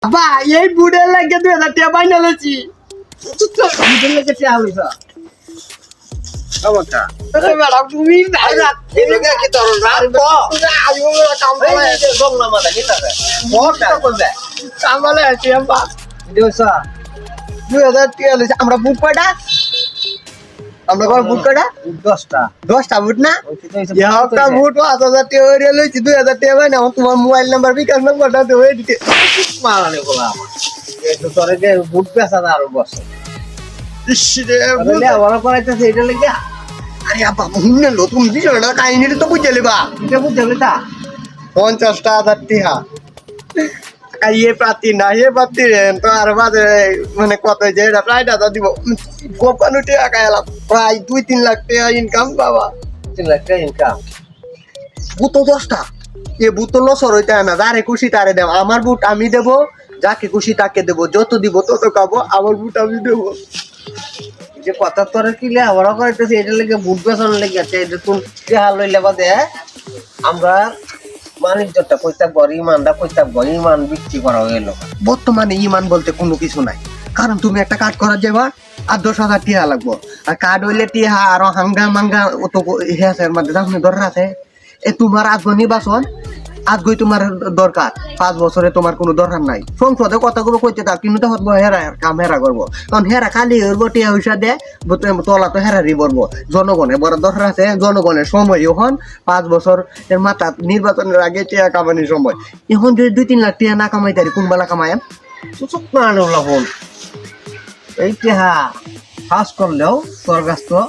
বা এই বুড়ের লাগে 2000 টাকা বাইনা লছি বুড়ের লাগে টাকা হইছ আমাকা ম্যাডাম তুমি এই লোকে কি তোর রাত তো আইও কাম এই করে যে জংলা মাথা নিতাছে বড়টা করবে কামালে আছি আম্মা দেওসা 2000 টাকা লছি আমরা বুক কয়টা আমরা কয় বুক কয়টা 10টা 10টা বুট না ইয়া একটা বুট 5000 টাকা হইরে লইছি 2000 টাকা বাইনা তোমার মোবাইল নাম্বার বিকাশ নাম্বারটা দে হই দিতে মারানে বলা আমার এই তো তোরে যে বুট পেছা না আর বস ইস রে বলে ওরা করাইতেছে এটা লাগি আরে আপা মুন্নে লো তুমি বিষয়টা কাহিনীটা তো বুঝে লিবা এটা বুঝতে তা 50টা 1000 টাকা ये प्राती ना ये प्राती तो আর বাদে মানে কত যে এটা প্রায় দাদা দিব কোপানো টাকা এলাম প্রায় 2-3 লাখ টাকা ইনকাম বাবা 3 লাখ টাকা ইনকাম বুতো 10টা এ বুতো লসর হইতে না যারে খুশি তারে দেব আমার বুট আমি দেব যাকে খুশি তাকে দেব যত দিব তত খাবো আমার বুট আমি দেব যে কথা তোরে কি লে ওরা করাইতেছে এটা লাগি বুট পেছানো লাগি আছে এটা তুই কি হাল লইলে বাদে আমরা বাণিজ্যটা কইতা গরি ইমানটা কইতা গরি ইমান বিক্রি করা হইল বর্তমানে ইমান বলতে কোনো কিছু নাই কারণ তুমি একটা কাজ করা যাবা আর 10,000 টাকা লাগবো আর কার্ড হইলে টিহা আর হাঙ্গা মাঙ্গা অত হেসের মধ্যে দাম ধরে আছে এ তোমার আজগো নির্বাচন আজগই তোমার দরকার 5 বছরে তোমার কোনো দরকার নাই সংসদে কথাগুলো কইতে থাক কিন্তু হবো হেরা কাম হেরা করবো কারণ হেরা খালি হইব টিয়া হইসা দে তলা তো হেরারি করবো জনগণের বড় দরকার আছে জনগণের সময় এখন 5 বছর এর মাথা নির্বাচনের আগে টিয়া কামানির সময় এখন যদি 2-3 লাখ টিয়া না কামাই তারি কোন বেলা কামায় সুযোগ না আনলা বল এই টিহা পাস করলেও তোর কাছ তো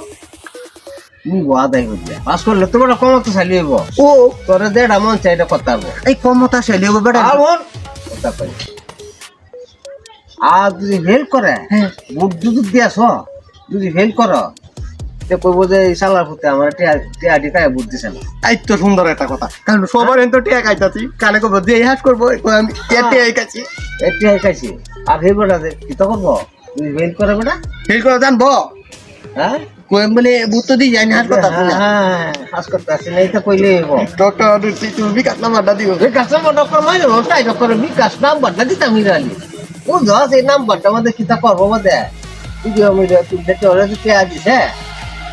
নিব আদায় করলে পাস করলে তো বড় কমতে চালি হইব ও তোরে যেটা মন চাই এটা করতে পারবো এই ক্ষমতা শেলি হবে বেটা আমন কথা কই আর যদি হেল্প করে হ্যাঁ। বুট যদি দিয়াছ যদি হেল্প করো তে কইব যে এই শালার পুতে আমার টিয়া টিকায় বুট দিছে না এই তো সুন্দর একটা কথা কারণ সবার এত টিয়া খাইতাছি কানে কব যে হাস করবো আমি টিয়া খাইছি এই টিয়া খাইছি আর হেল্প করে কি তো করবো যদি হেল্প করে বেটা ফেল করে জানবো হ্যাঁ কোয়েম বলে বুত দি জানি হাস কথা শুনে হ্যাঁ হাস করতে আসে না এটা কইলে হইব ডক্টর তুমি বিকাশ নাম্বারটা দিও বিকাশ নাম্বার ডক্টর মাইলো তাই ডক্টর বিকাশ নাম্বারটা দিতাম ইরালি ও যা সেই নাম্বারটা আমাদের কিতা করবো বাদে ভিডিও মিডিয়া তুলতে ওরা তো টিয়া দিছে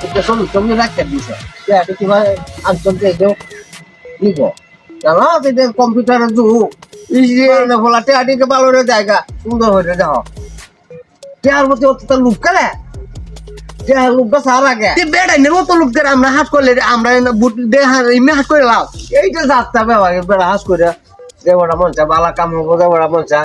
এটা সব তুমি রাখতে দিছে টিয়াটা কিভাবে আনছন দেও নিব জানো এটা কম্পিউটারের যুগ ইজিয়ে বলা টিয়াটিকে ভালো রে জায়গা সুন্দর হয়ে যাও টিয়ার মধ্যে অত লুক করে টিয়া লুকটা সার আগে তুই বেড়াই নেবো তো লোকদের আমরা হাস করলে আমরা বুট দে এমনি হাস করে লাও এইটা যাত্রা বেড়া হাস করে দেবড়া মন চা বালা কাম হবো দেবড়া মন চা